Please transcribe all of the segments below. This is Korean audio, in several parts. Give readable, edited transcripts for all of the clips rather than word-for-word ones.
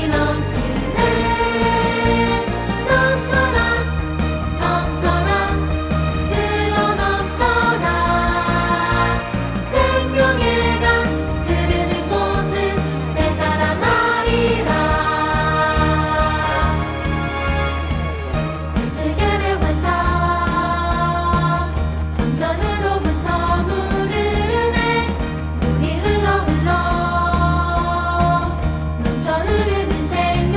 흘러 흘러 넘쳐 흐르는 생명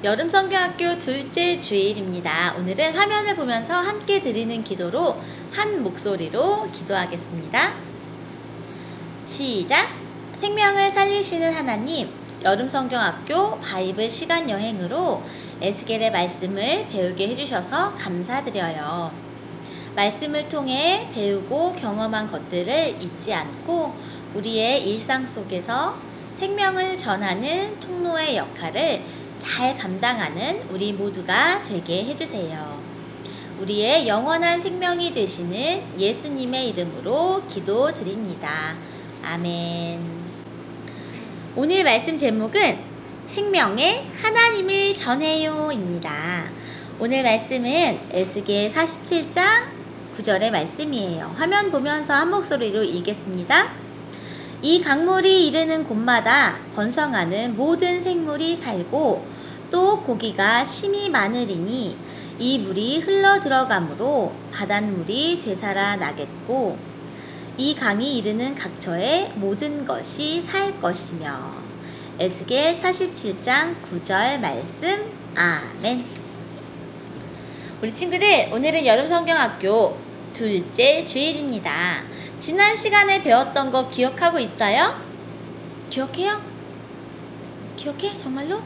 여름성경학교 둘째 주일입니다. 오늘은 화면을 보면서 함께 드리는 기도로 한 목소리로 기도하겠습니다. 시작! 생명을 살리시는 하나님, 여름성경학교 바이블 시간여행으로 에스겔의 말씀을 배우게 해주셔서 감사드려요. 말씀을 통해 배우고 경험한 것들을 잊지 않고 우리의 일상 속에서 생명을 전하는 통로의 역할을 잘 감당하는 우리 모두가 되게 해주세요. 우리의 영원한 생명이 되시는 예수님의 이름으로 기도드립니다. 아멘. 오늘 말씀 제목은 생명의 하나님을 전해요 입니다. 오늘 말씀은 에스겔 47장 9절의 말씀이에요. 화면 보면서 한 목소리로 읽겠습니다. 이 강물이 이르는 곳마다 번성하는 모든 생물이 살고 또 고기가 심이 많으리니 이 물이 흘러 들어가므로 바닷물이 되살아나겠고 이 강이 이르는 각처에 모든 것이 살 것이며. 에스겔 47장 9절 말씀. 아멘. 우리 친구들, 오늘은 여름성경학교 둘째 주일입니다. 지난 시간에 배웠던 거 기억하고 있어요? 기억해요? 기억해? 정말로?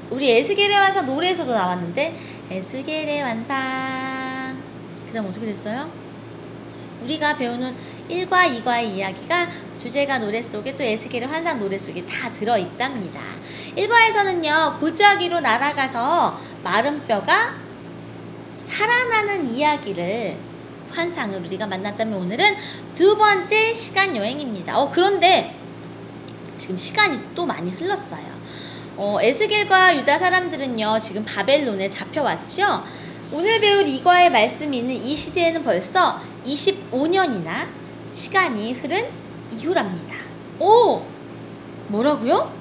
우리 에스겔의 완상 노래에서도 나왔는데 에스겔의 완상 그 다음 어떻게 됐어요? 우리가 배우는 1과 2과의 이야기가 주제가 노래 속에 또 에스겔의 환상 노래 속에 다 들어있답니다. 1과에서는요 골짜기로 날아가서 마른 뼈가 살아나는 이야기를 환상을 우리가 만났다면 오늘은 두 번째 시간 여행입니다. 그런데 지금 시간이 또 많이 흘렀어요. 에스겔과 유다 사람들은요 지금 바벨론에 잡혀왔죠. 오늘 배울 이과의 말씀이 있는 이 시대에는 벌써 25년이나 시간이 흐른 이후랍니다. 오! 뭐라고요?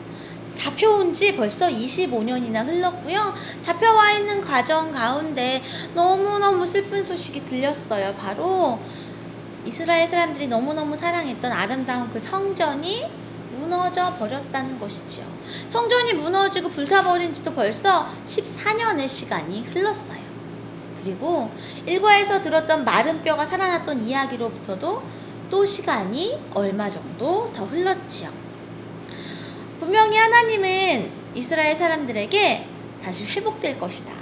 잡혀온 지 벌써 25년이나 흘렀고요. 잡혀와 있는 과정 가운데 너무너무 슬픈 소식이 들렸어요. 바로 이스라엘 사람들이 너무너무 사랑했던 아름다운 그 성전이 무너져 버렸다는 것이지요. 성전이 무너지고 불타버린 지도 벌써 14년의 시간이 흘렀어요. 그리고 일과에서 들었던 마른 뼈가 살아났던 이야기로부터도 또 시간이 얼마 정도 더 흘렀지요. 분명히 하나님은 이스라엘 사람들에게 다시 회복될 것이다.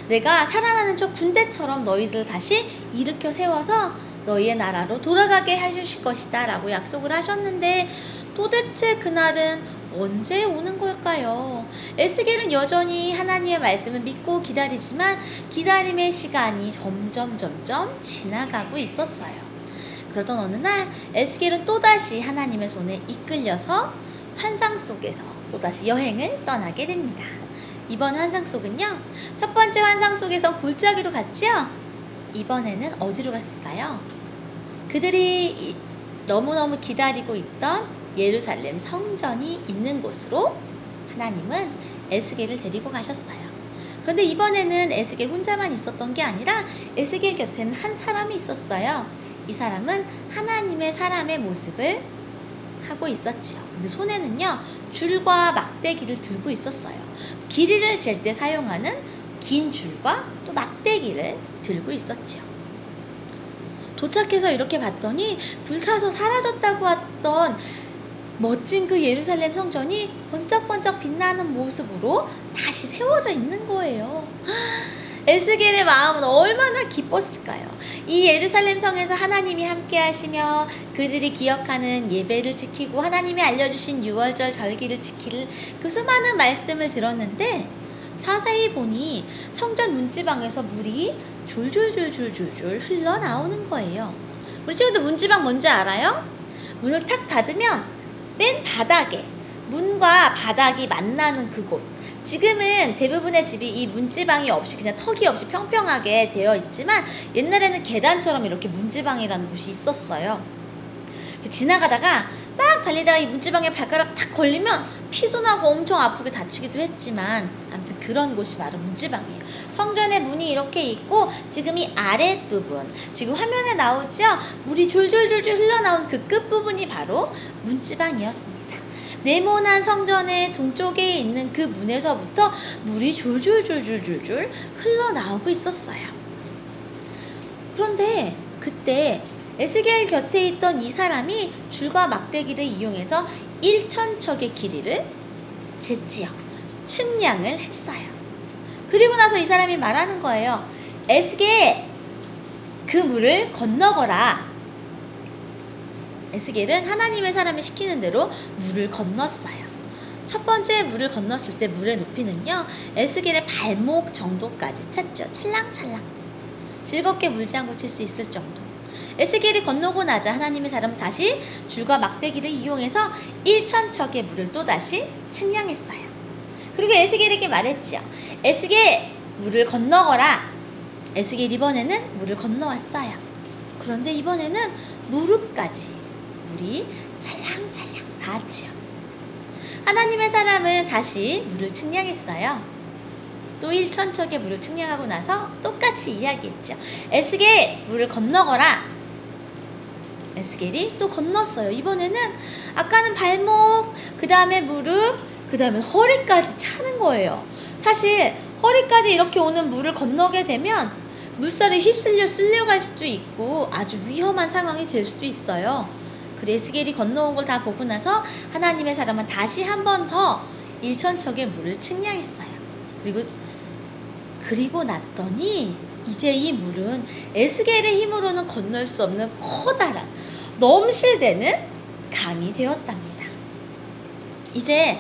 내가 살아나는 저 군대처럼 너희들을 다시 일으켜 세워서 너희의 나라로 돌아가게 해주실 것이다 라고 약속을 하셨는데 도대체 그날은 언제 오는 걸까요? 에스겔은 여전히 하나님의 말씀을 믿고 기다리지만 기다림의 시간이 점점 지나가고 있었어요. 그러던 어느 날 에스겔은 또다시 하나님의 손에 이끌려서 환상 속에서 또다시 여행을 떠나게 됩니다. 이번 환상 속은요, 첫 번째 환상 속에서 골짜기로 갔지요? 이번에는 어디로 갔을까요? 그들이 너무너무 기다리고 있던 예루살렘 성전이 있는 곳으로 하나님은 에스겔을 데리고 가셨어요. 그런데 이번에는 에스겔 혼자만 있었던 게 아니라 에스겔 곁에는 한 사람이 있었어요. 이 사람은 하나님의 사람의 모습을 하고 있었지요. 근데 손에는요 줄과 막대기를 들고 있었어요. 길이를 잴 때 사용하는 긴 줄과 또 막대기를 들고 있었지요. 도착해서 이렇게 봤더니 불타서 사라졌다고 했던 멋진 그 예루살렘 성전이 번쩍번쩍 빛나는 모습으로 다시 세워져 있는 거예요. 에스겔의 마음은 얼마나 기뻤을까요? 이 예루살렘 성에서 하나님이 함께 하시며 그들이 기억하는 예배를 지키고 하나님이 알려주신 유월절 절기를 지킬 그 수많은 말씀을 들었는데 자세히 보니 성전 문지방에서 물이 졸졸 흘러나오는 거예요. 우리 친구들 문지방 뭔지 알아요? 문을 탁 닫으면 맨 바닥에 문과 바닥이 만나는 그곳, 지금은 대부분의 집이 이 문지방이 없이 그냥 턱이 없이 평평하게 되어 있지만 옛날에는 계단처럼 이렇게 문지방이라는 곳이 있었어요. 지나가다가 막 달리다가 이 문지방에 발가락 탁 걸리면 피도 나고 엄청 아프게 다치기도 했지만 아무튼 그런 곳이 바로 문지방이에요. 성전의 문이 이렇게 있고 지금 이 아랫부분, 지금 화면에 나오죠? 물이 졸졸 흘러나온 그 끝부분이 바로 문지방이었습니다. 네모난 성전의 동쪽에 있는 그 문에서부터 물이 졸졸졸졸졸 흘러나오고 있었어요. 그런데 그때 에스겔 곁에 있던 이 사람이 줄과 막대기를 이용해서 1,000척의 길이를 쟀지요. 측량을 했어요. 그리고 나서 이 사람이 말하는 거예요. 에스겔, 그 물을 건너거라. 에스겔은 하나님의 사람이 시키는 대로 물을 건넜어요. 첫 번째 물을 건넜을 때 물의 높이는요, 에스겔의 발목 정도까지 찼죠. 찰랑찰랑. 즐겁게 물장구 칠 수 있을 정도. 에스겔이 건너고 나자 하나님의 사람은 다시 줄과 막대기를 이용해서 1,000척의 물을 또다시 측량했어요. 그리고 에스겔에게 말했지요. 에스겔, 물을 건너거라. 에스겔 이번에는 물을 건너왔어요. 그런데 이번에는 무릎까지 물이 찰랑찰랑 닿았지요. 하나님의 사람은 다시 물을 측량했어요. 또 1,000척의 물을 측량하고 나서 똑같이 이야기했죠. 에스겔, 물을 건너거라. 에스겔이 또 건넜어요. 이번에는 아까는 발목, 그 다음에 무릎, 그 다음에 허리까지 차는 거예요. 사실 허리까지 이렇게 오는 물을 건너게 되면 물살에 휩쓸려 쓸려갈 수도 있고 아주 위험한 상황이 될 수도 있어요. 그래서 에스겔이 건너온 걸 다 보고 나서 하나님의 사람은 다시 한 번 더 1,000척의 물을 측량했어요. 그리고 났더니 이제 이 물은 에스겔의 힘으로는 건널 수 없는 커다란 넘실대는 강이 되었답니다. 이제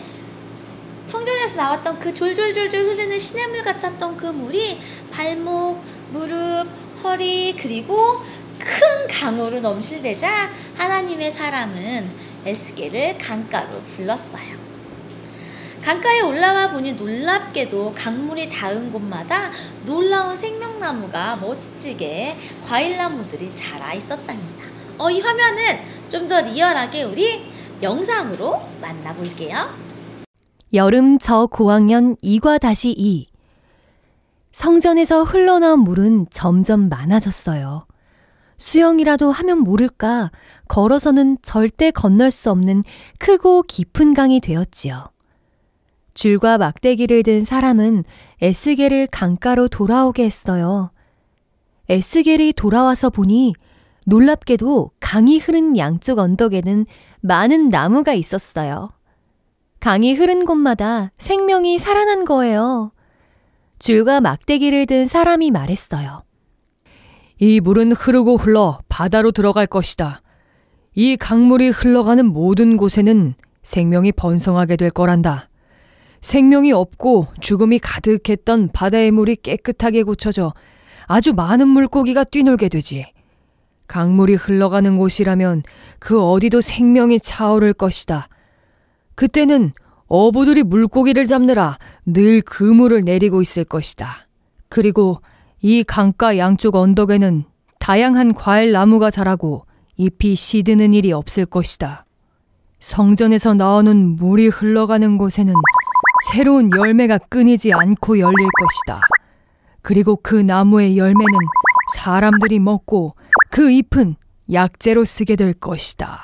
성전에서 나왔던 그 졸졸졸졸 흐르는 시냇물 같았던 그 물이 발목, 무릎, 허리 그리고 큰 강으로 넘실대자 하나님의 사람은 에스겔을 강가로 불렀어요. 강가에 올라와 보니 놀랍게도 강물이 닿은 곳마다 놀라운 생명나무가 멋지게 과일나무들이 자라 있었답니다. 이 화면은 좀 더 리얼하게 우리 영상으로 만나볼게요. 여름 저 고학년 2과-2. 성전에서 흘러나온 물은 점점 많아졌어요. 수영이라도 하면 모를까 걸어서는 절대 건널 수 없는 크고 깊은 강이 되었지요. 줄과 막대기를 든 사람은 에스겔을 강가로 돌아오게 했어요. 에스겔이 돌아와서 보니 놀랍게도 강이 흐른 양쪽 언덕에는 많은 나무가 있었어요. 강이 흐른 곳마다 생명이 살아난 거예요. 줄과 막대기를 든 사람이 말했어요. 이 물은 흐르고 흘러 바다로 들어갈 것이다. 이 강물이 흘러가는 모든 곳에는 생명이 번성하게 될 거란다. 생명이 없고 죽음이 가득했던 바다의 물이 깨끗하게 고쳐져 아주 많은 물고기가 뛰놀게 되지. 강물이 흘러가는 곳이라면 그 어디도 생명이 차오를 것이다. 그때는 어부들이 물고기를 잡느라 늘 그물을 내리고 있을 것이다. 그리고 이 강가 양쪽 언덕에는 다양한 과일 나무가 자라고 잎이 시드는 일이 없을 것이다. 성전에서 나오는 물이 흘러가는 곳에는 새로운 열매가 끊이지 않고 열릴 것이다. 그리고 그 나무의 열매는 사람들이 먹고 그 잎은 약재로 쓰게 될 것이다.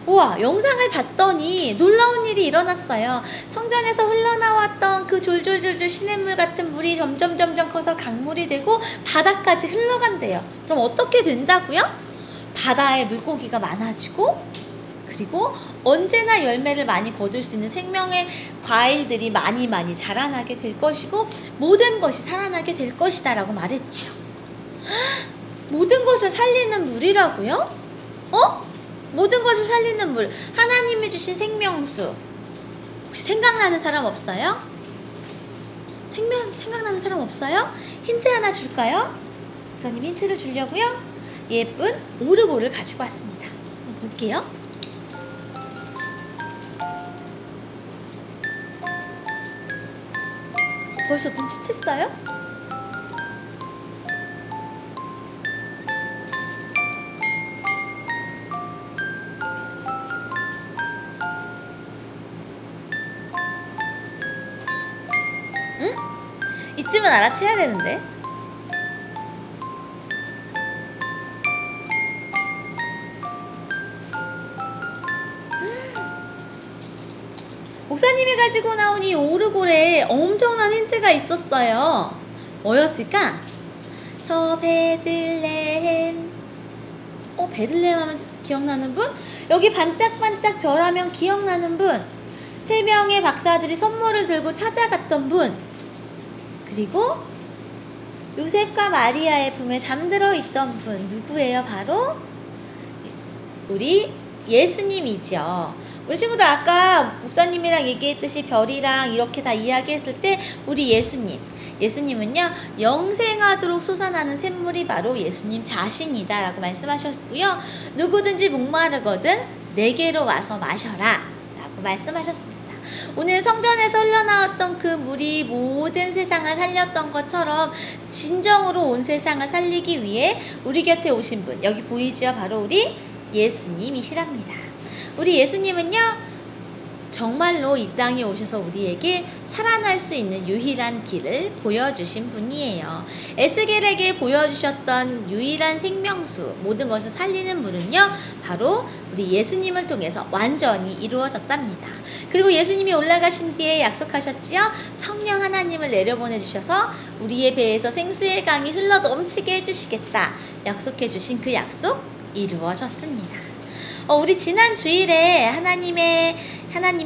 우와, 영상을 봤더니 놀라운 일이 일어났어요. 성전에서 흘러나왔던 그 졸졸졸졸 시냇물 같은 물이 점점 커서 강물이 되고 바다까지 흘러간대요. 그럼 어떻게 된다고요? 바다에 물고기가 많아지고 그리고 언제나 열매를 많이 거둘 수 있는 생명의 과일들이 많이 자라나게 될 것이고 모든 것이 살아나게 될 것이다 라고 말했지요. 모든 것을 살리는 물이라고요? 모든 것을 살리는 물, 하나님이 주신 생명수. 혹시 생각나는 사람 없어요? 생각나는 사람 없어요? 힌트 하나 줄까요? 저님 힌트를 주려고요. 예쁜 오르골을 가지고 왔습니다. 한번 볼게요. 벌써 눈치챘어요? 응? 이쯤은 알아채야 되는데. 하나님이 가지고 나온 이 오르골에 엄청난 힌트가 있었어요. 뭐였을까? 저 베들레헴. 베들레헴 하면 기억나는 분? 여기 반짝반짝 별하면 기억나는 분? 3명의 박사들이 선물을 들고 찾아갔던 분? 그리고 요셉과 마리아의 품에 잠들어 있던 분 누구예요? 바로 우리 예수님이죠. 우리 친구들 아까 목사님이랑 얘기했듯이 별이랑 이렇게 다 이야기했을 때 우리 예수님은요 영생하도록 솟아나는 샘물이 바로 예수님 자신이다 라고 말씀하셨고요. 누구든지 목마르거든 내게로 와서 마셔라 라고 말씀하셨습니다. 오늘 성전에서 흘러나왔던 그 물이 모든 세상을 살렸던 것처럼 진정으로 온 세상을 살리기 위해 우리 곁에 오신 분, 여기 보이지요? 바로 우리 예수님이시랍니다. 우리 예수님은요 정말로 이 땅에 오셔서 우리에게 살아날 수 있는 유일한 길을 보여주신 분이에요. 에스겔에게 보여주셨던 유일한 생명수, 모든 것을 살리는 물은요 바로 우리 예수님을 통해서 완전히 이루어졌답니다. 그리고 예수님이 올라가신 뒤에 약속하셨지요. 성령 하나님을 내려보내주셔서 우리의 배에서 생수의 강이 흘러 넘치게 해주시겠다 약속해 주신 그 약속 이루어졌습니다. 우리 지난 주일에 하나님이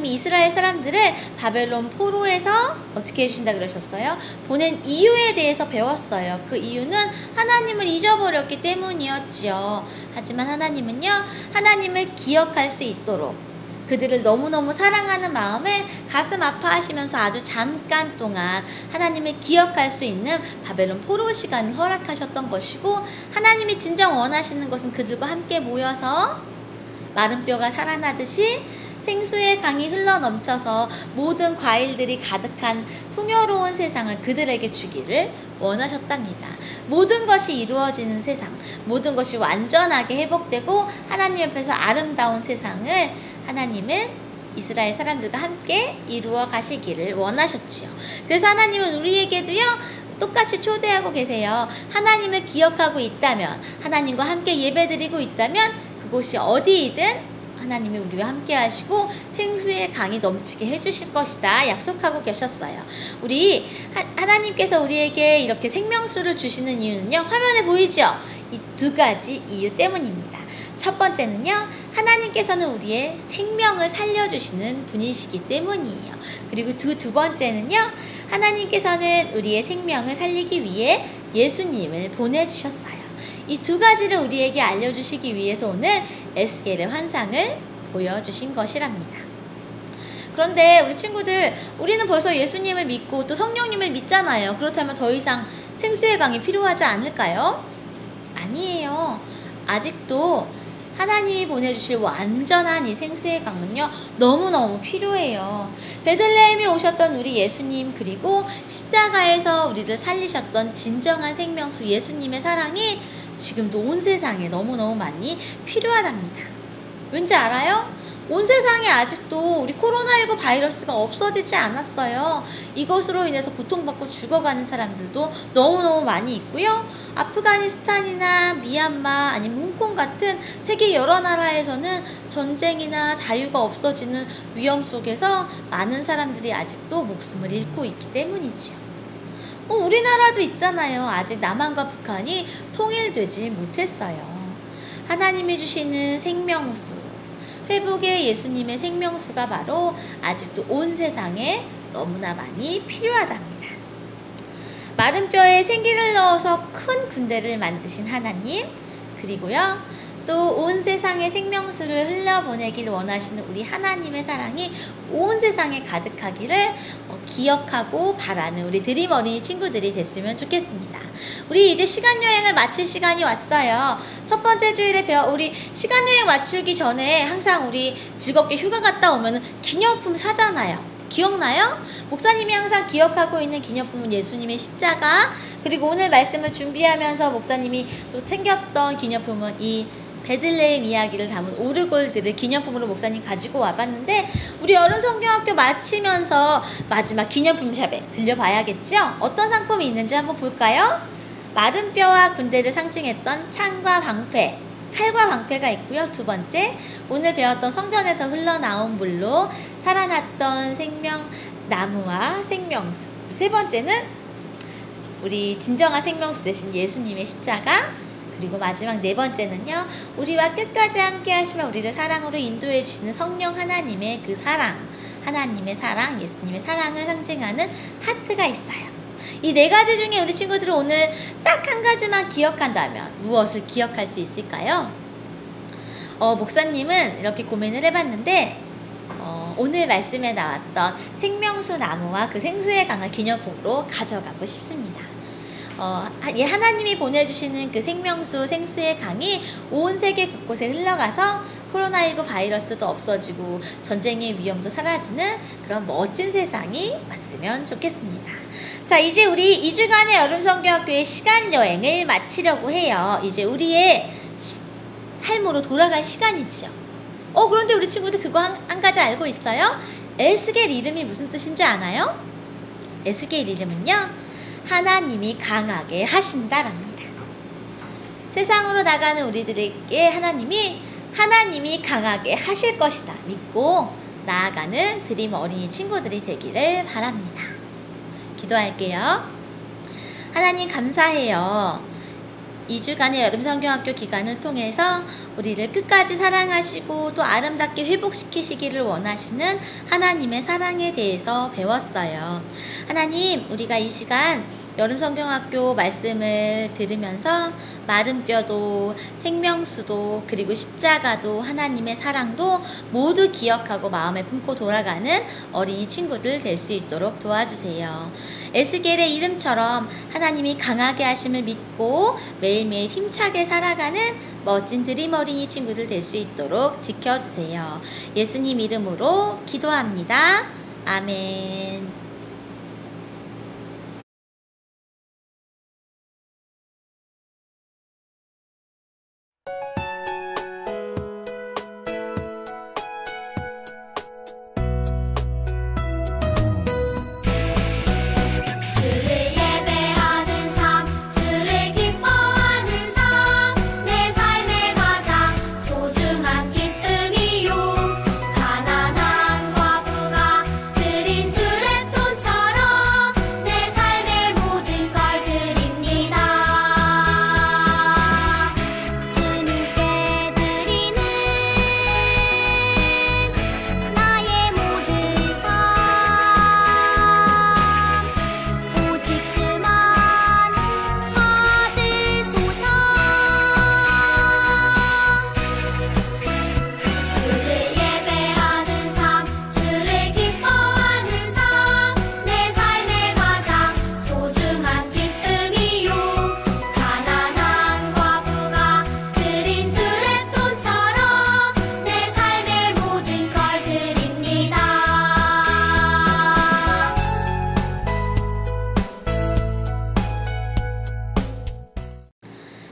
이스라엘 사람들을 바벨론 포로에서 어떻게 해주신다 그러셨어요? 보낸 이유에 대해서 배웠어요. 그 이유는 하나님을 잊어버렸기 때문이었지요. 하지만 하나님은요, 하나님을 기억할 수 있도록 그들을 너무너무 사랑하는 마음에 가슴 아파하시면서 아주 잠깐 동안 하나님을 기억할 수 있는 바벨론 포로 시간을 허락하셨던 것이고, 하나님이 진정 원하시는 것은 그들과 함께 모여서 마른 뼈가 살아나듯이 생수의 강이 흘러넘쳐서 모든 과일들이 가득한 풍요로운 세상을 그들에게 주기를 원하셨답니다. 모든 것이 이루어지는 세상, 모든 것이 완전하게 회복되고 하나님 앞에서 아름다운 세상을 하나님은 이스라엘 사람들과 함께 이루어 가시기를 원하셨지요. 그래서 하나님은 우리에게도요 똑같이 초대하고 계세요. 하나님을 기억하고 있다면, 하나님과 함께 예배드리고 있다면 그곳이 어디이든 하나님이 우리와 함께 하시고 생수의 강이 넘치게 해주실 것이다 약속하고 계셨어요. 우리 하나님께서 우리에게 이렇게 생명수를 주시는 이유는요, 화면에 보이죠? 이 2가지 이유 때문입니다. 첫 번째는요, 하나님께서는 우리의 생명을 살려주시는 분이시기 때문이에요. 그리고 두 번째는요, 하나님께서는 우리의 생명을 살리기 위해 예수님을 보내주셨어요. 이 2가지를 우리에게 알려주시기 위해서 오늘 에스겔의 환상을 보여주신 것이랍니다. 그런데 우리 친구들, 우리는 벌써 예수님을 믿고 또 성령님을 믿잖아요. 그렇다면 더 이상 생수의 강이 필요하지 않을까요? 아니에요. 아직도 하나님이 보내주실 완전한 이 생수의 강은요 너무너무 필요해요. 베들레헴에 오셨던 우리 예수님, 그리고 십자가에서 우리를 살리셨던 진정한 생명수 예수님의 사랑이 지금도 온 세상에 너무너무 많이 필요하답니다. 왠지 알아요? 온 세상에 아직도 우리 코로나19 바이러스가 없어지지 않았어요. 이것으로 인해서 고통받고 죽어가는 사람들도 너무너무 많이 있고요. 아프가니스탄이나 미얀마 아니면 홍콩 같은 세계 여러 나라에서는 전쟁이나 자유가 없어지는 위험 속에서 많은 사람들이 아직도 목숨을 잃고 있기 때문이지요. 우리나라도 있잖아요. 아직 남한과 북한이 통일되지 못했어요. 하나님이 주시는 생명수, 회복의 예수님의 생명수가 바로 아직도 온 세상에 너무나 많이 필요하답니다. 마른 뼈에 생기를 넣어서 큰 군대를 만드신 하나님, 그리고요 또 온 세상에 생명수를 흘려보내길 원하시는 우리 하나님의 사랑이 온 세상에 가득하기를 기억하고 바라는 우리 드림 어린이 친구들이 됐으면 좋겠습니다. 우리 이제 시간여행을 마칠 시간이 왔어요. 첫 번째 주일에 우리 시간여행 마치기 전에 항상 우리 즐겁게 휴가 갔다 오면 기념품 사잖아요. 기억나요? 목사님이 항상 기억하고 있는 기념품은 예수님의 십자가, 그리고 오늘 말씀을 준비하면서 목사님이 또 챙겼던 기념품은 이 베들레헴 이야기를 담은 오르골들을 기념품으로 목사님 가지고 와봤는데, 우리 여름성경학교 마치면서 마지막 기념품샵에 들려봐야겠죠? 어떤 상품이 있는지 한번 볼까요? 마른 뼈와 군대를 상징했던 창과 방패, 칼과 방패가 있고요. 두 번째, 오늘 배웠던 성전에서 흘러나온 물로 살아났던 생명나무와 생명수. 세 번째는 우리 진정한 생명수 되신 예수님의 십자가. 그리고 마지막 네 번째는요, 우리와 끝까지 함께 하시며 우리를 사랑으로 인도해 주시는 성령 하나님의 그 사랑, 하나님의 사랑, 예수님의 사랑을 상징하는 하트가 있어요. 이 네 가지 중에 우리 친구들은 오늘 딱 한 가지만 기억한다면 무엇을 기억할 수 있을까요? 목사님은 이렇게 고민을 해봤는데 오늘 말씀에 나왔던 생명수 나무와 그 생수의 강을 기념품으로 가져가고 싶습니다. 하나님이 보내주시는 그 생명수, 생수의 강이 온 세계 곳곳에 흘러가서 코로나19 바이러스도 없어지고 전쟁의 위험도 사라지는 그런 멋진 세상이 왔으면 좋겠습니다. 자, 이제 우리 2주간의 여름성경학교의 시간여행을 마치려고 해요. 이제 우리의 삶으로 돌아갈 시간이죠. 그런데 우리 친구들 그거 한 가지 알고 있어요? 에스겔 이름이 무슨 뜻인지 아나요? 에스겔 이름은요, 하나님이 강하게 하신다랍니다. 세상으로 나가는 우리들에게 하나님이 강하게 하실 것이다 믿고 나아가는 드림 어린이 친구들이 되기를 바랍니다. 기도할게요. 하나님 감사해요. 2주간의 여름성경학교 기간을 통해서 우리를 끝까지 사랑하시고 또 아름답게 회복시키시기를 원하시는 하나님의 사랑에 대해서 배웠어요. 하나님, 우리가 이 시간 여름성경학교 말씀을 들으면서 마른 뼈도 생명수도 그리고 십자가도 하나님의 사랑도 모두 기억하고 마음에 품고 돌아가는 어린이 친구들 될 수 있도록 도와주세요. 에스겔의 이름처럼 하나님이 강하게 하심을 믿고 매일매일 힘차게 살아가는 멋진 드림 어린이 친구들 될 수 있도록 지켜주세요. 예수님 이름으로 기도합니다. 아멘.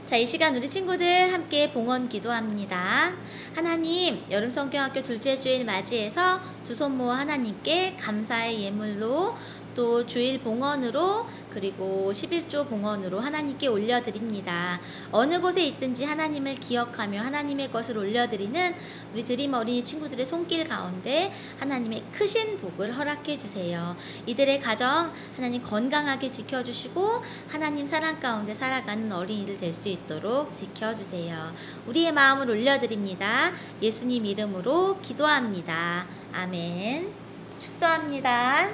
자, 이 시간 우리 친구들 함께 봉헌 기도합니다. 하나님, 여름성경학교 둘째 주일 맞이해서 두 손 모아 하나님께 감사의 예물로 또 주일 봉헌으로 그리고 11조 봉헌으로 하나님께 올려드립니다. 어느 곳에 있든지 하나님을 기억하며 하나님의 것을 올려드리는 우리 드림 어린이 친구들의 손길 가운데 하나님의 크신 복을 허락해 주세요. 이들의 가정 하나님 건강하게 지켜주시고 하나님 사랑 가운데 살아가는 어린이들 될 수 있도록 지켜주세요. 우리의 마음을 올려드립니다. 예수님 이름으로 기도합니다. 아멘. 축도합니다.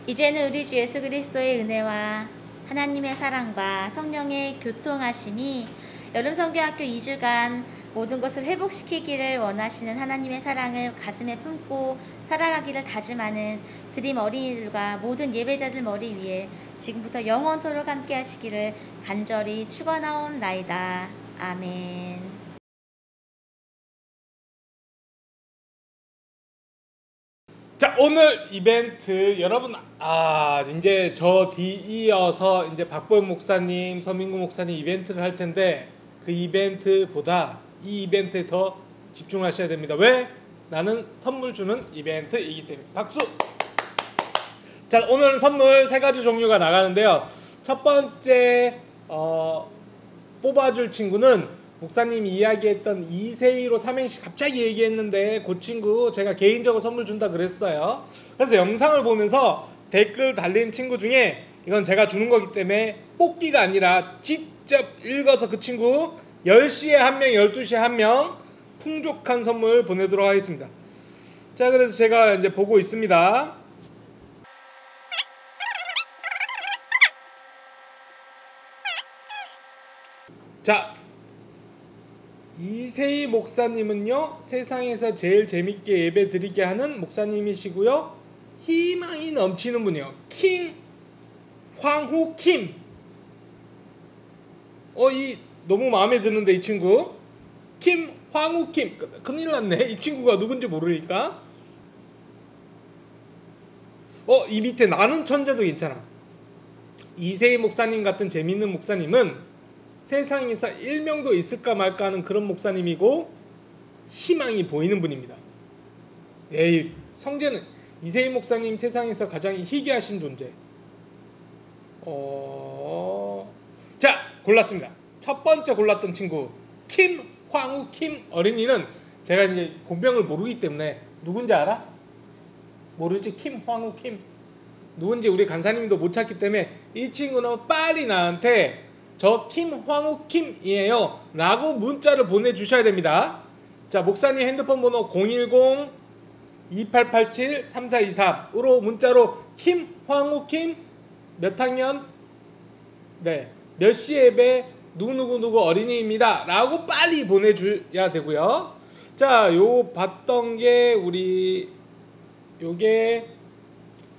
이제는 우리 주 예수 그리스도의 은혜와 하나님의 사랑과 성령의 교통하심이 여름성경학교 2주간 모든 것을 회복시키기를 원하시는 하나님의 사랑을 가슴에 품고 살아가기를 다짐하는 드림 어린이들과 모든 예배자들 머리 위에 지금부터 영원토록 함께 하시기를 간절히 축원하옵나이다. 아멘. 자, 오늘 이벤트 여러분 이제 저 뒤이어서 이제 박보영 목사님, 서민구 목사님 이벤트를 할 텐데 그 이벤트보다 이 이벤트에 더 집중하셔야 됩니다. 왜? 나는 선물 주는 이벤트이기 때문에. 박수! 자, 오늘은 선물 3가지 종류가 나가는데요. 첫 번째 뽑아줄 친구는 목사님이 이야기했던 이세희로 삼행시 갑자기 얘기했는데 그 친구 제가 개인적으로 선물 준다 그랬어요. 그래서 영상을 보면서 댓글 달린 친구 중에 이건 제가 주는 거기 때문에 뽑기가 아니라 직접 읽어서 그 친구 10시에 한 명, 12시에 한 명 풍족한 선물 보내도록 하겠습니다. 자, 그래서 제가 이제 보고 있습니다. 자, 이세희 목사님은요, 세상에서 제일 재밌게 예배 드리게 하는 목사님이시고요, 희망이 넘치는 분이요. 킹 황후 킴. 이 너무 마음에 드는데 이 친구. 킴 황후 킴. 큰일 났네. 이 친구가 누군지 모르니까. 이 밑에 나는 천재도 괜찮아. 이세희 목사님 같은 재밌는 목사님은 세상에서 일명도 있을까 말까 하는 그런 목사님이고 희망이 보이는 분입니다. 에이, 성재는 이세희 목사님 세상에서 가장 희귀하신 존재. 자, 골랐습니다. 첫 번째 골랐던 친구 킴 황후 킴 어린이는 제가 이제 본명을 모르기 때문에 누군지 알아? 모르지. 킴 황후 킴 누군지 우리 간사님도 못 찾기 때문에 이 친구는 빨리 나한테 저 킴 황후 킴이에요 라고 문자를 보내주셔야 됩니다. 자, 목사님 핸드폰 번호 010-2887-3423으로 문자로 킴 황후 킴 몇 학년? 네, 몇 시 예배 누구누구 어린이입니다 라고 빨리 보내줘야 되고요. 자, 요 봤던 게 우리 요게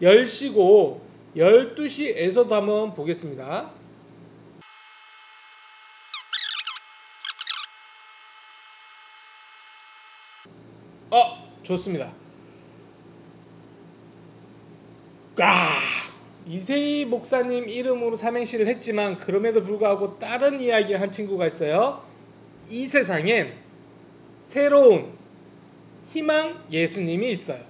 10시고 12시에서도 한번 보겠습니다. 좋습니다. 이세희 목사님 이름으로 삼행시를 했지만 그럼에도 불구하고 다른 이야기를 한 친구가 있어요. 이 세상엔 새로운 희망 예수님이 있어요.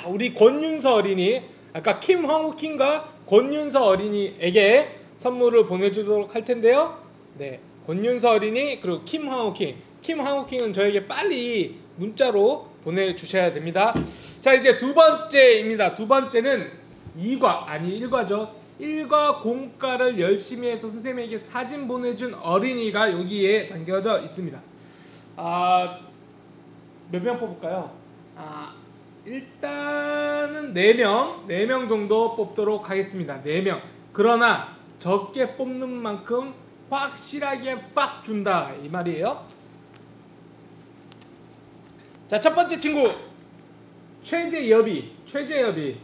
우리 권윤서 어린이, 아까 킴 황후 킴과 권윤서 어린이에게 선물을 보내주도록 할 텐데요. 네, 권윤서 어린이 그리고 킴 황후 킴. 킴 황후 킴은 저에게 빨리 문자로 보내주셔야 됩니다. 자, 이제 두 번째입니다. 두 번째는 1과죠. 1과 공과를 열심히 해서 선생님에게 사진 보내준 어린이가 여기에 담겨져 있습니다. 몇 명 뽑을까요? 일단은 4명 정도 뽑도록 하겠습니다. 4명. 그러나 적게 뽑는 만큼 확실하게 팍 준다 이 말이에요. 자, 첫 번째 친구 최재엽이.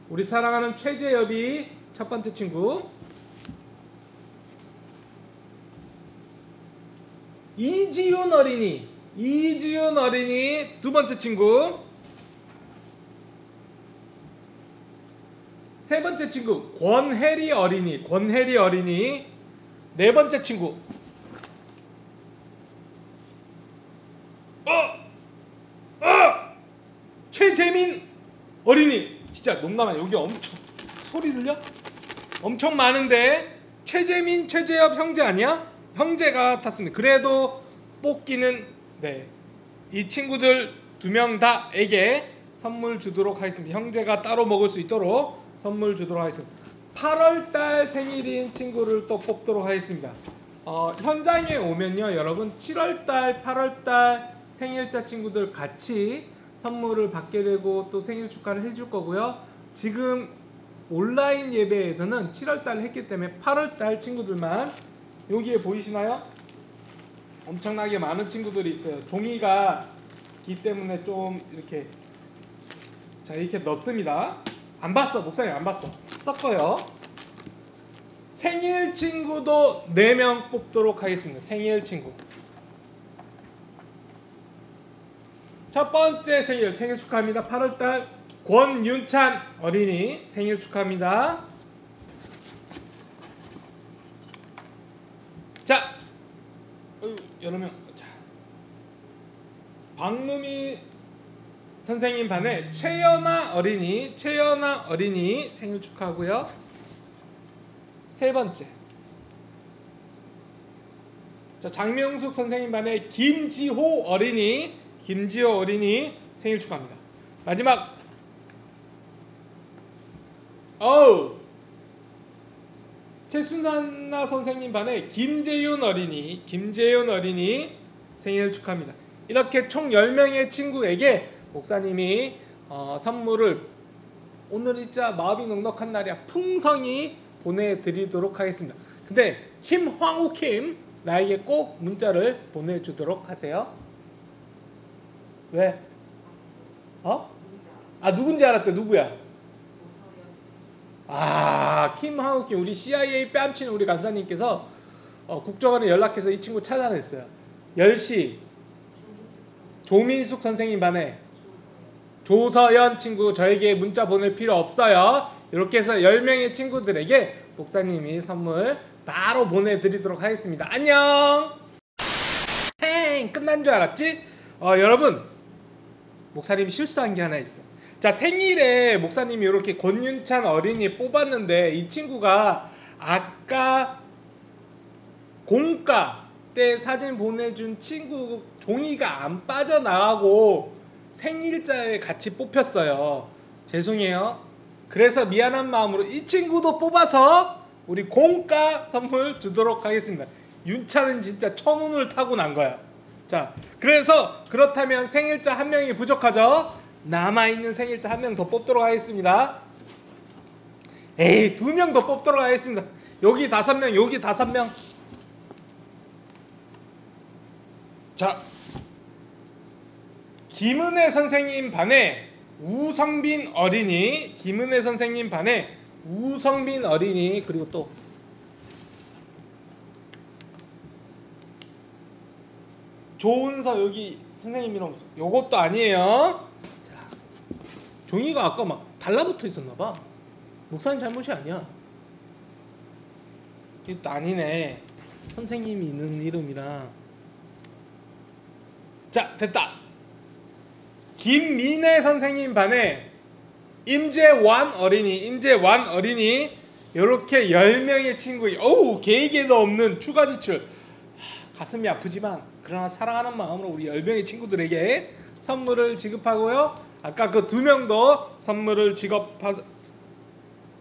우리 사랑하는 최재엽이 첫 번째 친구. 이지윤 어린이 두 번째 친구. 세 번째 친구 권혜리 어린이 네 번째 친구 최재민 어린이. 진짜 농담아, 여기 엄청 소리 들려? 엄청 많은데 최재민, 최재엽 형제 아니야? 형제가 탔습니다. 그래도 뽑기는 이 친구들 2명 다에게 선물 주도록 하겠습니다. 형제가 따로 먹을 수 있도록 선물 주도록 하겠습니다. 8월달 생일인 친구를 또 뽑도록 하겠습니다. 현장에 오면요, 여러분 7월달, 8월달 생일자 친구들 같이 선물을 받게 되고 또 생일 축하를 해줄 거고요. 지금 온라인 예배에서는 7월달 했기 때문에 8월달 친구들만, 여기에 보이시나요? 엄청나게 많은 친구들이 있어요. 종이가 기 때문에 좀 이렇게 이렇게 넣습니다. 안 봤어, 목사님 안 봤어. 섞어요. 생일 친구도 4명 뽑도록 하겠습니다. 생일 친구. 첫 번째 생일 축하합니다. 8월달 권윤찬 어린이 생일 축하합니다. 자, 여러 명. 자, 박루미 선생님 반에 최연아 어린이 생일 축하하고요. 세 번째 자, 장명숙 선생님 반에 김지호 어린이 생일 축하합니다. 마지막 최순나 선생님 반에 김재윤 어린이 생일 축하합니다. 이렇게 총 10명의 친구에게 목사님이 선물을 오늘 진짜 마음이 넉넉한 날이야 풍성히 보내드리도록 하겠습니다. 근데 김황우킴 나에게 꼭 문자를 보내주도록 하세요. 왜? 누군지 알았대. 누구야? 김황우킴 우리 CIA 뺨치는 우리 간사님께서 국정원에 연락해서 이 친구 찾아냈어요. 10시 조민숙 선생님 반에 조서연 친구 저에게 문자 보낼 필요 없어요. 이렇게 해서 10명의 친구들에게 목사님이 선물 바로 보내드리도록 하겠습니다. 안녕. 끝난 줄 알았지? 여러분 목사님이 실수한 게 하나 있어. 자, 생일에 목사님이 이렇게 권윤찬 어린이 뽑았는데 이 친구가 아까 공과 때 사진 보내준 친구 종이가 안 빠져나가고 생일자에 같이 뽑혔어요. 죄송해요. 그래서 미안한 마음으로 이 친구도 뽑아서 우리 공과 선물 주도록 하겠습니다. 윤찬은 진짜 천운을 타고 난 거야. 자, 그래서 그렇다면 생일자 한 명이 부족하죠? 남아있는 생일자 한 명 더 뽑도록 하겠습니다. 2명 더 뽑도록 하겠습니다. 여기 5명, 여기 5명. 자, 김은혜 선생님 반에 우성빈 어린이, 그리고 또 조은서 여기 선생님 이름 없어. 요것도 아니에요. 자, 종이가 아까 막 달라붙어 있었나봐. 목사님 잘못이 아니야. 이것도 아니네. 선생님이 있는 이름이랑. 자, 됐다. 김민혜 선생님 반에 임재완 어린이 요렇게 10명의 친구, 계획에도 없는 추가 지출. 가슴이 아프지만 그러나 사랑하는 마음으로 우리 10명의 친구들에게 선물을 지급하고요. 아까 그 2명도 선물을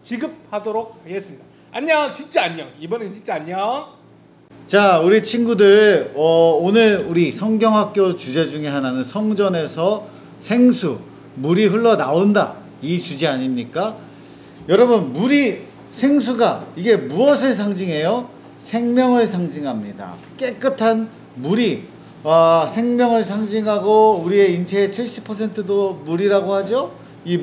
지급하도록 하겠습니다. 안녕. 진짜 안녕. 이번엔 진짜 안녕. 자, 우리 친구들, 오늘 우리 성경학교 주제 중에 하나는 성전에서 생수, 물이 흘러나온다, 이 주제 아닙니까? 여러분, 생수가 이게 무엇을 상징해요? 생명을 상징합니다. 깨끗한 물이 생명을 상징하고 우리의 인체의 70%도 물이라고 하죠. 이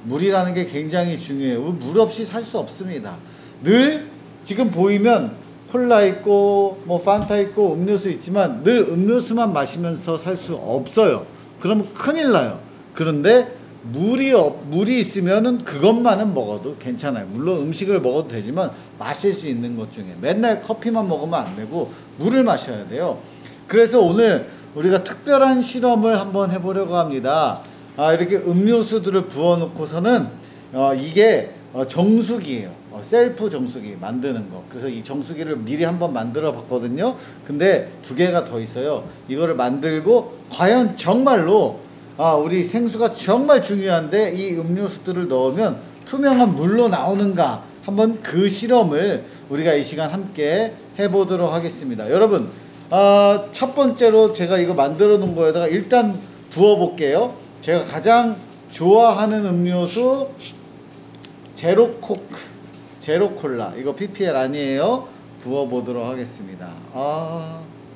물이라는 게 굉장히 중요해요. 물 없이 살 수 없습니다. 늘 지금 보이면 콜라 있고 뭐 판타 있고 음료수 있지만 늘 음료수만 마시면서 살 수 없어요. 그러면 큰일 나요. 그런데 물이 있으면은 그것만은 먹어도 괜찮아요. 물론 음식을 먹어도 되지만 마실 수 있는 것 중에 맨날 커피만 먹으면 안 되고 물을 마셔야 돼요. 그래서 오늘 우리가 특별한 실험을 한번 해보려고 합니다. 이렇게 음료수들을 부어 놓고서는 이게 정수기예요. 셀프 정수기 만드는 거. 그래서 이 정수기를 미리 한번 만들어 봤거든요. 근데 2개가 더 있어요. 이거를 만들고 과연 정말로 우리 생수가 정말 중요한데 이 음료수들을 넣으면 투명한 물로 나오는가, 한번 그 실험을 우리가 이 시간 함께 해보도록 하겠습니다. 여러분, 첫 번째로 제가 이거 만들어 놓은 거에다가 일단 부어 볼게요. 제가 가장 좋아하는 음료수 제로콜라, 이거 PPL 아니에요. 부어 보도록 하겠습니다.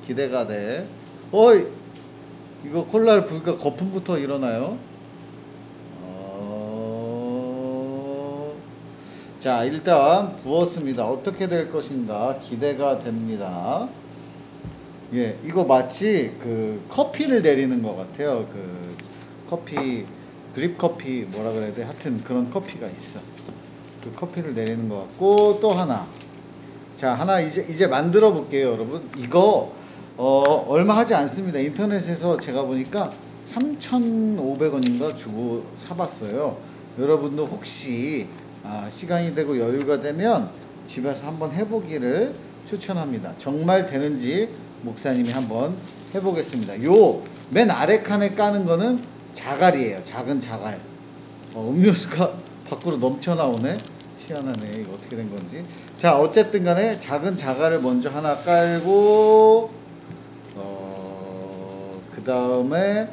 기대가 돼. 이거 콜라를 부으니까 거품부터 일어나요. 자, 일단 부었습니다. 어떻게 될 것인가 기대가 됩니다. 예, 이거 마치 그 커피를 내리는 것 같아요. 그 커피, 드립 커피 뭐라 그래야 돼? 하여튼 그런 커피가 있어. 그 커피를 내리는 것 같고, 또 하나. 자, 하나 이제 만들어 볼게요, 여러분. 이거 얼마 하지 않습니다. 인터넷에서 제가 보니까 3,500원인가 주고 사봤어요. 여러분도 혹시 시간이 되고 여유가 되면 집에서 한번 해보기를 추천합니다. 정말 되는지 목사님이 한번 해보겠습니다. 요 맨 아래 칸에 까는 거는 자갈이에요. 작은 자갈. 음료수가 밖으로 넘쳐 나오네. 희한하네. 이거 어떻게 된 건지. 자, 어쨌든 간에 작은 자갈을 먼저 하나 깔고, 그 다음에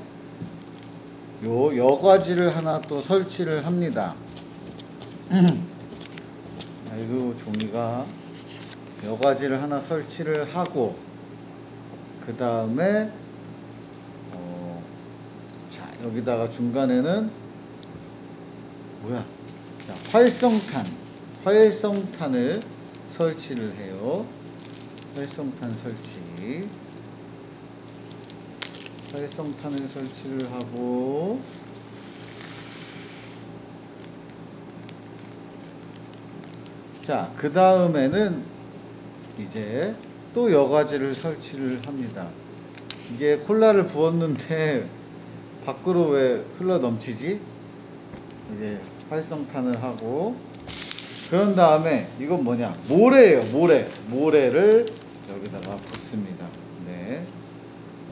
요 여과지를 하나 또 설치를 합니다. 아이고, 종이가. 여과지를 하나 설치를 하고, 그 다음에 자, 여기다가 중간에는 뭐야? 자, 활성탄을 설치를 해요. 활성탄 설치. 활성탄을 설치를 하고, 자, 그 다음에는 이제 또 여과지를 설치를 합니다. 이게 콜라를 부었는데 밖으로 왜 흘러 넘치지? 이제 활성탄을 하고, 그런 다음에 이건 뭐냐? 모래예요. 모래를 여기다가 붓습니다. 네,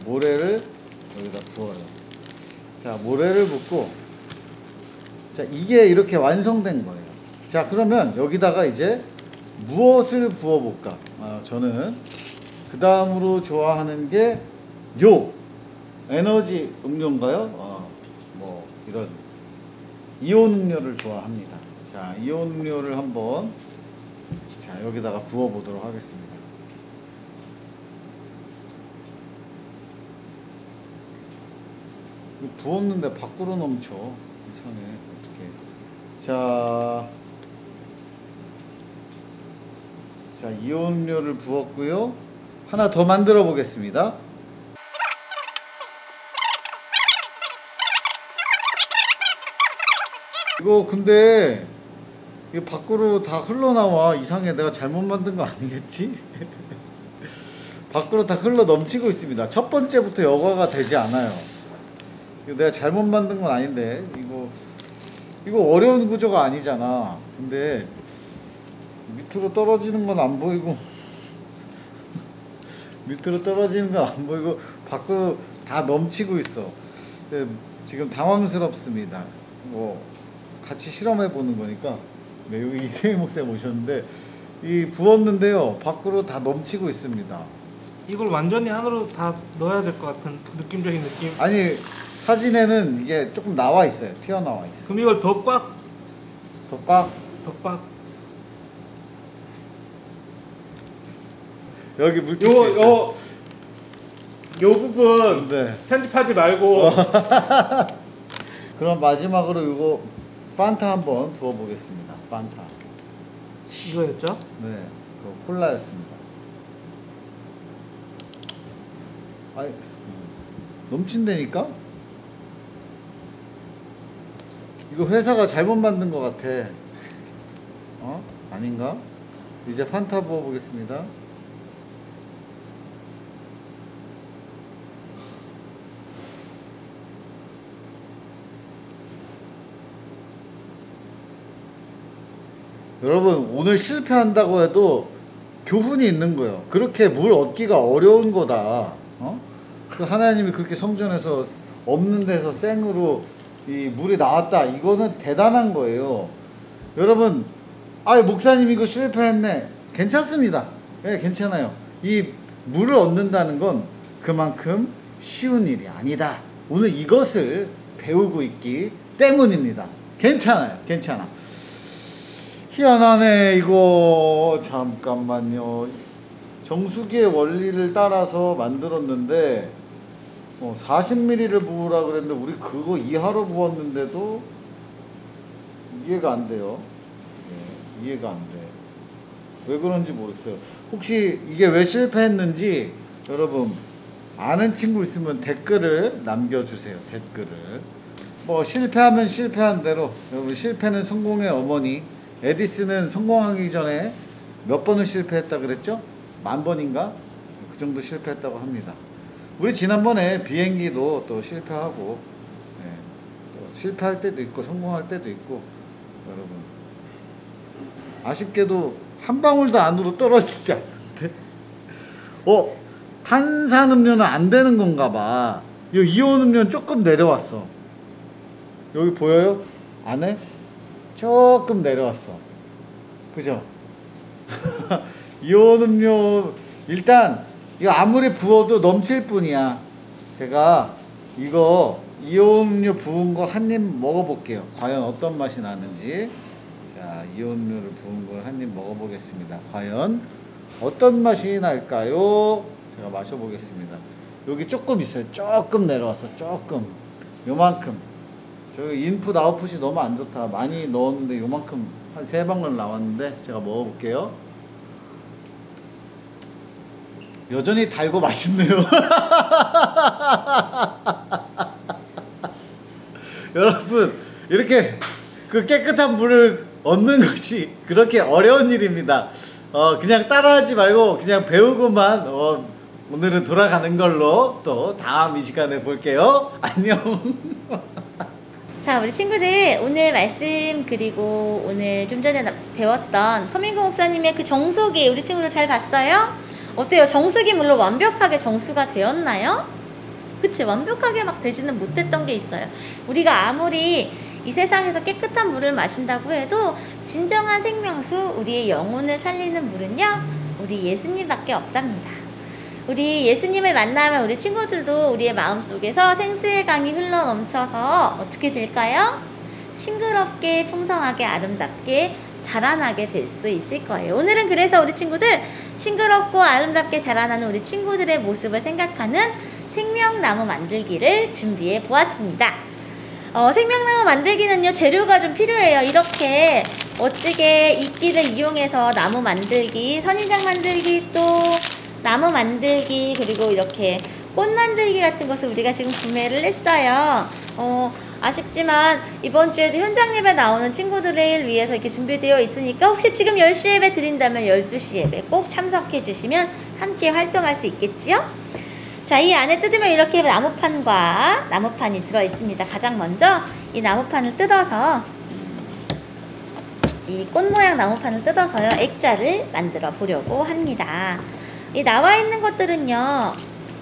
모래를 여기다 부어요. 자, 모래를 붓고, 자, 이게 이렇게 완성된 거예요. 자, 그러면 여기다가 이제 무엇을 부어볼까? 저는 그 다음으로 좋아하는 게 요 에너지 음료인가요? 뭐 이런 이온 음료를 좋아합니다. 자, 이온 음료를 한번, 자, 여기다가 부어보도록 하겠습니다. 이거 부었는데 밖으로 넘쳐. 이상해. 어떡해. 자, 이온 음료를 부었고요. 하나 더 만들어 보겠습니다. 이거 근데 이거 밖으로 다 흘러나와. 이상해. 내가 잘못 만든 거 아니겠지? 밖으로 다 흘러 넘치고 있습니다. 첫 번째부터 여과가 되지 않아요. 이거 내가 잘못 만든 건 아닌데, 이거 어려운 구조가 아니잖아. 근데 밑으로 떨어지는 건 안 보이고 밑으로 떨어지는 건 안 보이고 밖으로 다 넘치고 있어. 지금 당황스럽습니다. 뭐 같이 실험해 보는 거니까. 네, 여기 이세희 목사님 오셨는데, 이 부었는데요, 밖으로 다 넘치고 있습니다. 이걸 완전히 안으로 다 넣어야 될 것 같은 느낌적인 느낌. 아니, 사진에는 이게 조금 나와 있어요. 튀어나와 있어요. 그럼 이걸 더 꽉 여기 물티슈 있어요. 요 부분 네. 편집하지 말고. 그럼 마지막으로 이거 판타 한번 부어보겠습니다. 판타. 이거였죠? 네, 그 콜라였습니다. 아이, 넘친다니까? 이거 회사가 잘못 만든 것 같아. 아닌가? 이제 판타 부어보겠습니다. 여러분, 오늘 실패한다고 해도 교훈이 있는 거예요. 그렇게 물 얻기가 어려운 거다. 그 하나님이 그렇게 성전에서 없는 데서 생으로 이 물이 나왔다. 이거는 대단한 거예요. 여러분, 목사님 이거 실패했네. 괜찮습니다. 네, 괜찮아요. 이 물을 얻는다는 건 그만큼 쉬운 일이 아니다. 오늘 이것을 배우고 있기 때문입니다. 괜찮아요. 괜찮아. 희한하네. 이거 잠깐만요. 정수기의 원리를 따라서 만들었는데 40ml를 부으라 그랬는데 우리 그거 이하로 부었는데도 이해가 안 돼요. 네, 이해가 안 돼. 왜 그런지 모르겠어요. 혹시 이게 왜 실패했는지 여러분 아는 친구 있으면 댓글을 남겨주세요. 댓글을. 뭐 실패하면 실패한 대로, 여러분 실패는 성공의 어머니. 에디슨은 성공하기 전에 몇 번을 실패했다 그랬죠? 10,000번인가? 그 정도 실패했다고 합니다. 우리 지난번에 비행기도 또 실패하고, 네, 또 실패할 때도 있고 성공할 때도 있고, 여러분 아쉽게도 한 방울도 안으로 떨어지지 않는데 탄산음료는 안 되는 건가 봐. 이 이온음료는 조금 내려왔어. 여기 보여요? 안에? 조금 내려왔어. 그죠? 이온음료 일단 이거 아무리 부어도 넘칠 뿐이야. 제가 이거 이온음료 부은 거 한 입 먹어볼게요. 과연 어떤 맛이 나는지. 자, 이온음료를 부은 걸 한 입 먹어보겠습니다. 과연 어떤 맛이 날까요? 제가 마셔보겠습니다. 여기 조금 있어요. 조금 내려왔어. 조금. 요만큼. 저기 인풋 아웃풋이 너무 안 좋다. 많이 넣었는데 요만큼 한 3방울 나왔는데 제가 먹어볼게요. 여전히 달고 맛있네요. 여러분, 이렇게 그 깨끗한 물을 얻는 것이 그렇게 어려운 일입니다. 그냥 따라하지 말고 그냥 배우고만 오늘은 돌아가는 걸로 또 다음 이 시간에 볼게요. 안녕. 자, 우리 친구들 오늘 말씀 그리고 오늘 좀 전에 배웠던 서민구 목사님의 그 정수기 우리 친구들 잘 봤어요? 어때요? 정수기 물론 완벽하게 정수가 되었나요? 그치? 완벽하게 막 되지는 못했던 게 있어요. 우리가 아무리 이 세상에서 깨끗한 물을 마신다고 해도 진정한 생명수, 우리의 영혼을 살리는 물은요, 우리 예수님밖에 없답니다. 우리 예수님을 만나면 우리 친구들도 우리의 마음속에서 생수의 강이 흘러 넘쳐서 어떻게 될까요? 싱그럽게, 풍성하게, 아름답게 자라나게 될 수 있을 거예요. 오늘은 그래서 우리 친구들 싱그럽고 아름답게 자라나는 우리 친구들의 모습을 생각하는 생명나무 만들기를 준비해 보았습니다. 생명나무 만들기는요, 재료가 좀 필요해요. 이렇게 멋지게 이끼를 이용해서 나무 만들기, 선인장 만들기, 또 나무 만들기, 그리고 이렇게 꽃 만들기 같은 것을 우리가 지금 구매를 했어요. 아쉽지만 이번 주에도 현장 예배 나오는 친구들을 위해서 이렇게 준비되어 있으니까 혹시 지금 10시 예배 드린다면 12시 예배 꼭 참석해 주시면 함께 활동할 수 있겠지요? 자, 이 안에 뜯으면 이렇게 나무판과 나무판이 들어 있습니다. 가장 먼저 이 나무판을 뜯어서 이 꽃 모양 나무판을 뜯어서요, 액자를 만들어 보려고 합니다. 이 나와 있는 것들은요,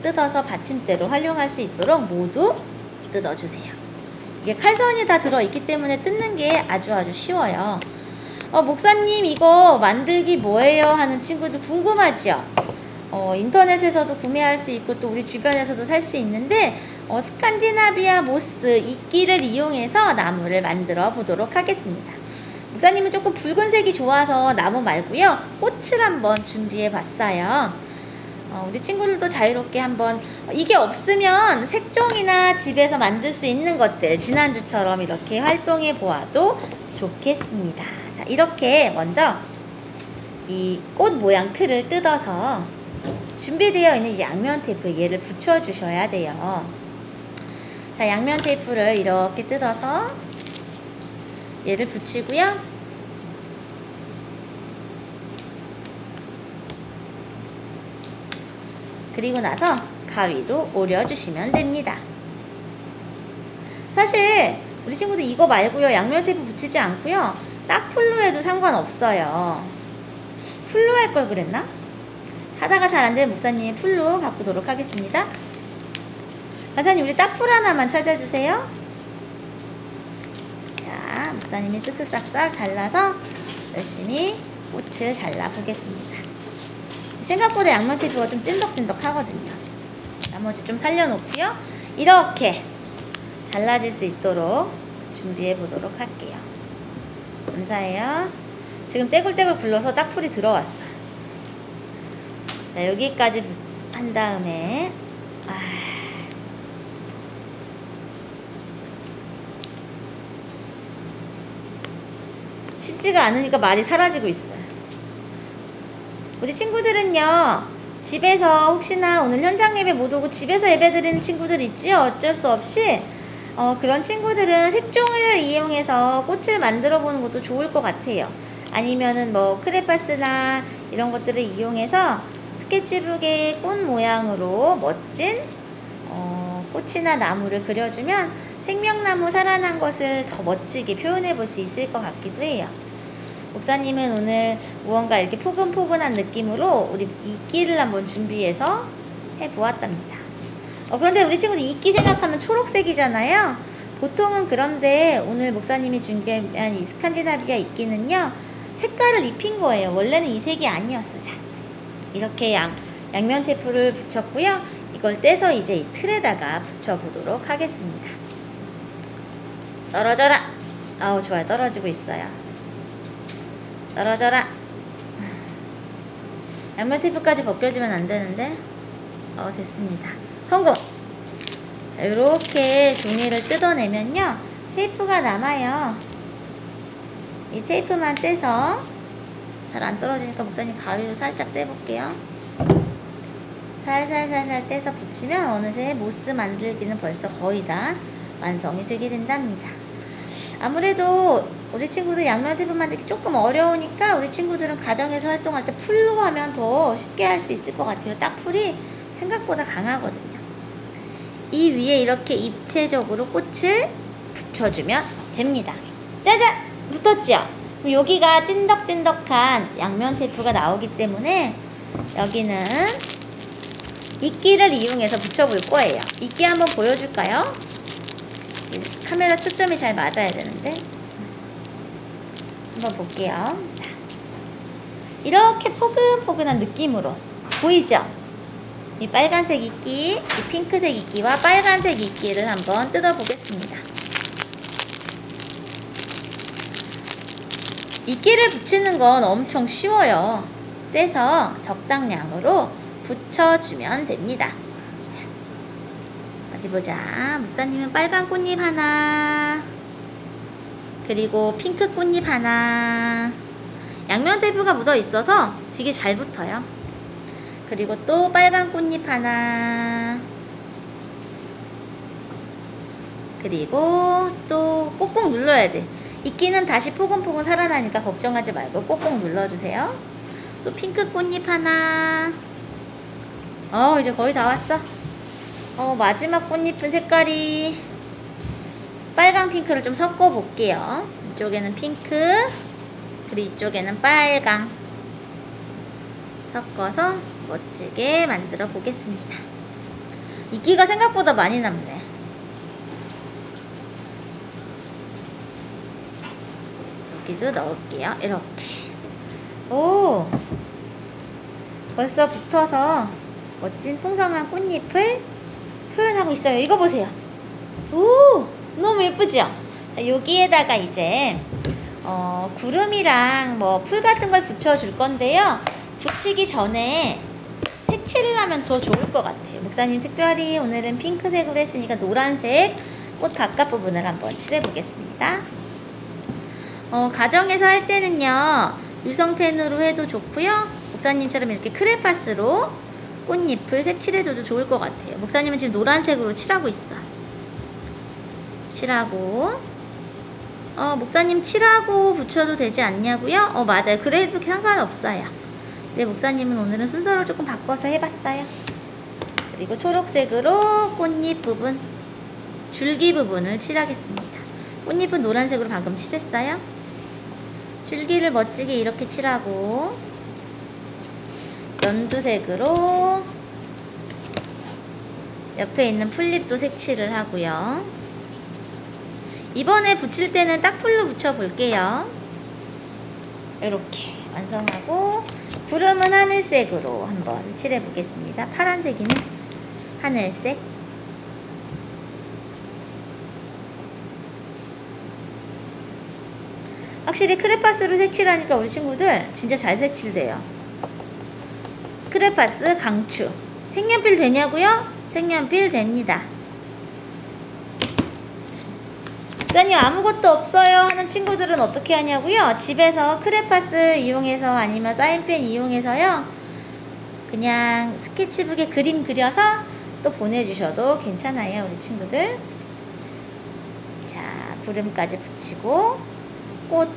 뜯어서 받침대로 활용할 수 있도록 모두 뜯어주세요. 이게 칼선이 다 들어있기 때문에 뜯는 게 아주 쉬워요. 목사님 이거 만들기 뭐예요? 하는 친구들 궁금하지요? 인터넷에서도 구매할 수 있고 또 우리 주변에서도 살 수 있는데 스칸디나비아 모스 이끼를 이용해서 나무를 만들어 보도록 하겠습니다. 목사님은 조금 붉은색이 좋아서 나무 말고요, 꽃을 한번 준비해 봤어요. 우리 친구들도 자유롭게 한번, 이게 없으면 색종이나 집에서 만들 수 있는 것들 지난주처럼 이렇게 활동해 보아도 좋겠습니다. 자, 이렇게 먼저 이 꽃 모양 틀을 뜯어서 준비되어 있는 양면 테이프 얘를 붙여 주셔야 돼요. 자, 양면 테이프를 이렇게 뜯어서 얘를 붙이고요, 그리고 나서 가위로 오려주시면 됩니다. 사실 우리 친구들 이거 말고요, 양면 테이프 붙이지 않고요, 딱풀로 해도 상관없어요. 풀로 할 걸 그랬나? 하다가 잘 안되는 목사님 풀로 바꾸도록 하겠습니다. 목사님 우리 딱풀 하나만 찾아주세요. 자, 목사님이 쓱쓱 싹싹 잘라서 열심히 꽃을 잘라 보겠습니다. 생각보다 양면 테이프가 좀 찐덕찐덕 하거든요. 나머지 좀 살려놓고요, 이렇게 잘라질 수 있도록 준비해 보도록 할게요. 감사해요. 지금 떼굴떼굴 굴러서 딱풀이 들어왔어요. 자, 여기까지 한 다음에 쉽지가 않으니까 말이 사라지고 있어요. 우리 친구들은요, 집에서 혹시나 오늘 현장 예배 못 오고 집에서 예배 드리는 친구들 있지요? 어쩔 수 없이 그런 친구들은 색종이를 이용해서 꽃을 만들어 보는 것도 좋을 것 같아요. 아니면은 뭐 크레파스나 이런 것들을 이용해서 스케치북에 꽃 모양으로 멋진 꽃이나 나무를 그려주면 생명나무 살아난 것을 더 멋지게 표현해 볼 수 있을 것 같기도 해요. 목사님은 오늘 무언가 이렇게 포근포근한 느낌으로 우리 이끼를 한번 준비해서 해보았답니다. 그런데 우리 친구들 이끼 생각하면 초록색이잖아요. 보통은 그런데 오늘 목사님이 준비한 이 스칸디나비아 이끼는요, 색깔을 입힌 거예요. 원래는 이 색이 아니었어. 자, 이렇게 양면 테이프를 붙였고요. 이걸 떼서 이제 이 틀에다가 붙여보도록 하겠습니다. 떨어져라. 아우, 좋아요. 떨어지고 있어요. 떨어져라. 양면 테이프까지 벗겨지면 안 되는데. 됐습니다. 성공! 자, 이렇게 종이를 뜯어내면요, 테이프가 남아요. 이 테이프만 떼서, 잘 안 떨어지니까 목사님 가위로 살짝 떼볼게요. 살살살살 떼서 붙이면 어느새 모스 만들기는 벌써 거의 다 완성이 되게 된답니다. 아무래도 우리 친구들 양면 테이프 만들기 조금 어려우니까 우리 친구들은 가정에서 활동할 때 풀로 하면 더 쉽게 할 수 있을 것 같아요. 딱풀이 생각보다 강하거든요. 이 위에 이렇게 입체적으로 꽃을 붙여주면 됩니다. 짜잔! 붙었죠? 그럼 여기가 찐덕찐덕한 양면 테이프가 나오기 때문에 여기는 이끼를 이용해서 붙여볼 거예요. 이끼 한번 보여줄까요? 카메라 초점이 잘 맞아야 되는데 한번 볼게요. 자, 이렇게 포근포근한 느낌으로 보이죠? 이 빨간색 이끼, 이 핑크색 이끼와 빨간색 이끼를 한번 뜯어보겠습니다. 이끼를 붙이는 건 엄청 쉬워요. 떼서 적당량으로 붙여주면 됩니다. 자, 어디 보자. 목사님은 빨간 꽃잎 하나, 그리고 핑크 꽃잎 하나. 양면 테이프가 묻어 있어서 되게 잘 붙어요. 그리고 또 빨간 꽃잎 하나, 그리고 또 꼭꼭 눌러야 돼. 이끼는 다시 포근포근 살아나니까 걱정하지 말고 꼭꼭 눌러주세요. 또 핑크 꽃잎 하나. 이제 거의 다 왔어. 마지막 꽃잎은 색깔이 빨강 핑크를 좀 섞어 볼게요. 이쪽에는 핑크, 그리고 이쪽에는 빨강 섞어서 멋지게 만들어 보겠습니다. 이끼가 생각보다 많이 남네. 여기도 넣을게요. 이렇게. 오, 벌써 붙어서 멋진 풍성한 꽃잎을 표현하고 있어요. 이거 보세요. 오, 너무 예쁘죠? 여기에다가 이제 구름이랑 뭐 풀 같은 걸 붙여줄 건데요. 붙이기 전에 색칠을 하면 더 좋을 것 같아요. 목사님 특별히 오늘은 핑크색으로 했으니까 노란색 꽃 바깥 부분을 한번 칠해 보겠습니다. 가정에서 할 때는요, 유성펜으로 해도 좋고요, 목사님처럼 이렇게 크레파스로 꽃잎을 색칠해줘도 좋을 것 같아요. 목사님은 지금 노란색으로 칠하고 있어. 칠하고, 목사님 칠하고 붙여도 되지 않냐고요? 맞아요. 그래도 상관없어요. 네, 목사님은 오늘은 순서를 조금 바꿔서 해봤어요. 그리고 초록색으로 꽃잎 부분, 줄기 부분을 칠하겠습니다. 꽃잎은 노란색으로 방금 칠했어요. 줄기를 멋지게 이렇게 칠하고, 연두색으로 옆에 있는 풀잎도 색칠을 하고요. 이번에 붙일 때는 딱풀로 붙여볼게요. 이렇게 완성하고, 구름은 하늘색으로 한번 칠해보겠습니다. 파란색이는 하늘색. 확실히 크레파스로 색칠하니까 우리 친구들 진짜 잘 색칠돼요. 크레파스 강추. 색연필 되냐고요? 색연필 됩니다. 목사님 아무것도 없어요 하는 친구들은 어떻게 하냐고요? 집에서 크레파스 이용해서 아니면 사인펜 이용해서요, 그냥 스케치북에 그림 그려서 또 보내주셔도 괜찮아요, 우리 친구들. 자, 구름까지 붙이고, 꽃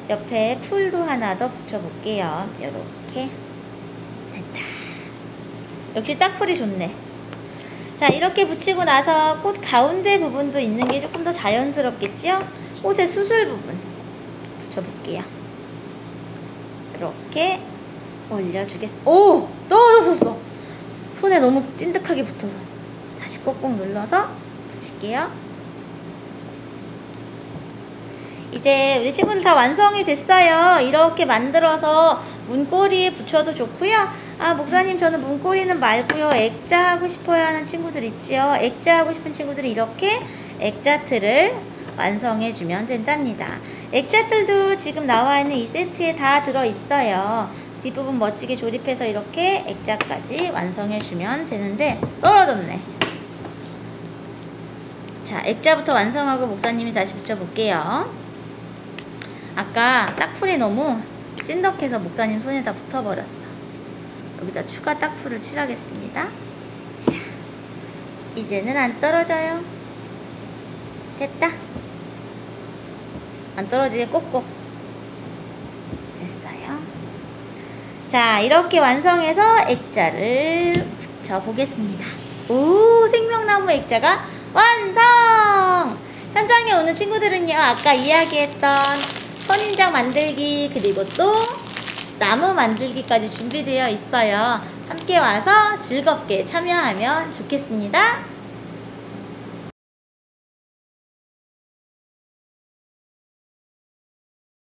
옆에 풀도 하나 더 붙여볼게요. 이렇게 됐다. 역시 딱풀이 좋네. 자, 이렇게 붙이고 나서 꽃 가운데 부분도 있는 게 조금 더 자연스럽겠죠? 꽃의 수술 부분 붙여볼게요. 이렇게 올려주겠습니다. 오! 떨어졌어. 손에 너무 찐득하게 붙어서 다시 꼭꼭 눌러서 붙일게요. 이제 우리 친구들 다 완성이 됐어요. 이렇게 만들어서 문고리에 붙여도 좋고요. 아, 목사님 저는 문고리는 말고요, 액자 하고 싶어요 하는 친구들 있지요. 액자 하고 싶은 친구들이 이렇게 액자틀을 완성해 주면 된답니다. 액자틀도 지금 나와 있는 이 세트에 다 들어있어요. 뒷부분 멋지게 조립해서 이렇게 액자까지 완성해 주면 되는데, 떨어졌네. 자, 액자부터 완성하고 목사님이 다시 붙여볼게요. 아까 딱풀이 너무 찐덕해서 목사님 손에다 붙어버렸어. 여기다 추가 딱풀을 칠하겠습니다. 자, 이제는 안 떨어져요. 됐다. 안 떨어지게 꼭꼭 됐어요. 자, 이렇게 완성해서 액자를 붙여보겠습니다. 오, 생명나무 액자가 완성! 현장에 오는 친구들은요, 아까 이야기했던 선인장 만들기, 그리고 또 나무 만들기까지 준비되어 있어요. 함께 와서 즐겁게 참여하면 좋겠습니다.